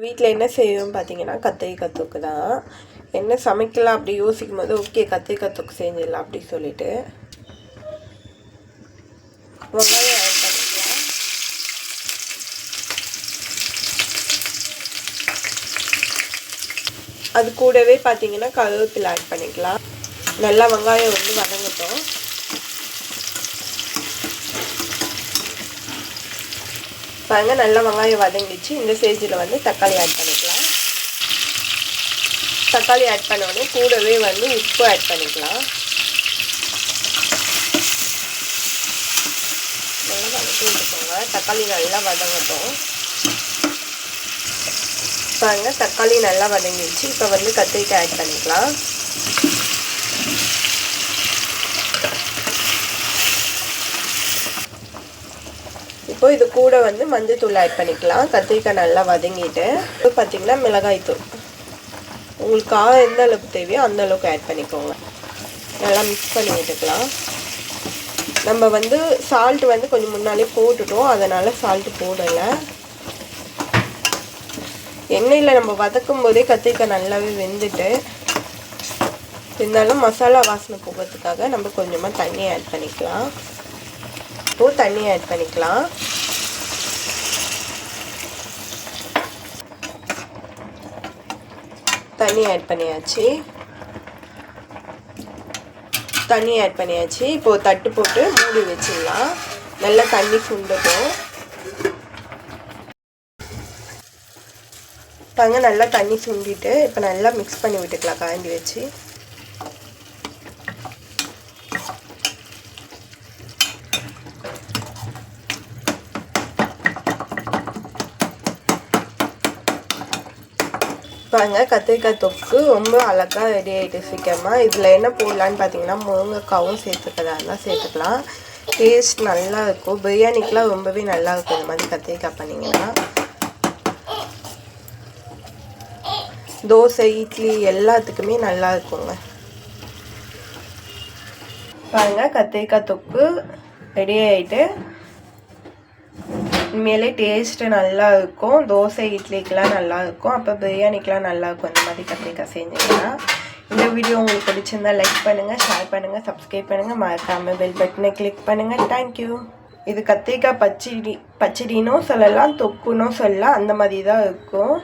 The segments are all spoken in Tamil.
வீட்டில் என்ன செய்வோம் பார்த்தீங்கன்னா கத்திரிக்காய் தொக்கு தான். என்ன சமைக்கலாம் அப்படி யோசிக்கும் போது ஓகே கத்திரிக்காய் தொக்கு செஞ்சிடலாம் அப்படி சொல்லிட்டு வெங்காயம் ஆட் பண்ணிக்கலாம். அது கூடவே பார்த்தீங்கன்னா கருவேப்பிலை ஆட் பண்ணிக்கலாம். நல்லா வெங்காயம் வந்து வதங்கட்டும். பாருங்க நல்லா வெங்காயம் வதங்கிச்சு. இந்த ஸ்டேஜில் வந்து தக்காளி ஆட் பண்ணிக்கலாம். தக்காளி ஆட் பண்ண உடனே கூடவே வந்து உப்பு ஆட் பண்ணிக்கலாம். நல்லா வதக்கி விட்டுக்கோங்க. தக்காளி நல்லா வதங்கட்டும். பாருங்க தக்காளி நல்லா வதங்கிடுச்சு. இப்போ வந்து கத்திரிக்காய் ஆட் பண்ணிக்கலாம். இப்போ இது கூட வந்து மஞ்சள் தூள் ஆட் பண்ணிக்கலாம். கத்திரிக்காய் நல்லா வதங்கிட்டு இப்போ பார்த்தீங்கன்னா மிளகாய் தூள் உங்களுக்கு காரம் எந்த அளவுக்கு தேவையோ அந்த அளவுக்கு ஆட் பண்ணிக்கோங்க. நல்லா மிக்ஸ் பண்ணி விட்டுக்கலாம். நம்ம வந்து சால்ட் வந்து கொஞ்சம் முன்னாலே போட்டுட்டோம், அதனால் சால்ட்டு போடலை. எண்ணெயில் நம்ம வதக்கும் போதே கத்திரிக்காய் நல்லாவே வெந்துட்டு இருந்தாலும் மசாலா வாசனை போகிறதுக்காக நம்ம கொஞ்சமாக தண்ணி ஆட் பண்ணிக்கலாம். இப்போது தண்ணி ஆட் பண்ணிக்கலாம். தண்ணி ஆட் பண்ணியாச்சு. இப்போது தட்டு போட்டு மூடி வச்சிடலாம். நல்லா தண்ணி சுண்டட்டும். பாருங்க நல்லா தண்ணி சுண்டிட்டு இப்போ நல்லா மிக்ஸ் பண்ணி விட்டுக்கலாம் கரண்டி வச்சு. பாருங்க கத்திரிக்காய் தொக்கு ரொம்ப அழகாக ரெடி ஆகிட்டு சீக்கிரமாக. இதில் என்ன போடலான்னு பார்த்தீங்கன்னா முருங்கைக்காவும் சேர்த்துக்கிறதா சேர்த்துக்கலாம். டேஸ்ட் நல்லா இருக்கும். பிரியாணிக்கெலாம் ரொம்பவே நல்லா இருக்கும் இந்த மாதிரி கத்திரிக்காய் பண்ணிங்கன்னா. தோசை இட்லி எல்லாத்துக்குமே நல்லா இருக்குங்க. பாருங்கள் கத்திரிக்காய் தொக்கு ரெடி ஆகிட்டு உண்மையிலே டேஸ்ட்டு நல்லா இருக்கும். தோசை இட்லிக்கெலாம் நல்லா இருக்கும். அப்போ பிரியாணிக்கெலாம் நல்லா இருக்கும் இந்த மாதிரி கத்திரிக்காய் செஞ்சிங்கன்னா. இந்த வீடியோ உங்களுக்கு பிடிச்சிருந்தா லைக் பண்ணுங்கள், ஷேர் பண்ணுங்கள், சப்ஸ்கிரைப் பண்ணுங்கள், மறக்காமல் பெல் பட்டனை கிளிக் பண்ணுங்கள். தேங்க்யூ. இது கத்திரிக்காய் பச்சடினும் சொல்லலாம், தொக்குன்னும் சொல்லலாம். அந்த மாதிரி தான் இருக்கும்.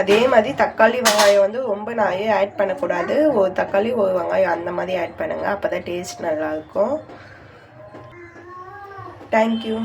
அதே மாதிரி தக்காளி வெங்காயம் வந்து ரொம்ப நிறைய ஆட் பண்ணக்கூடாது. ஒரு தக்காளி ஒரு வெங்காயம் அந்த மாதிரி ஆட் பண்ணுங்கள். அப்போ தான் டேஸ்ட் நல்லாயிருக்கும். Thank you.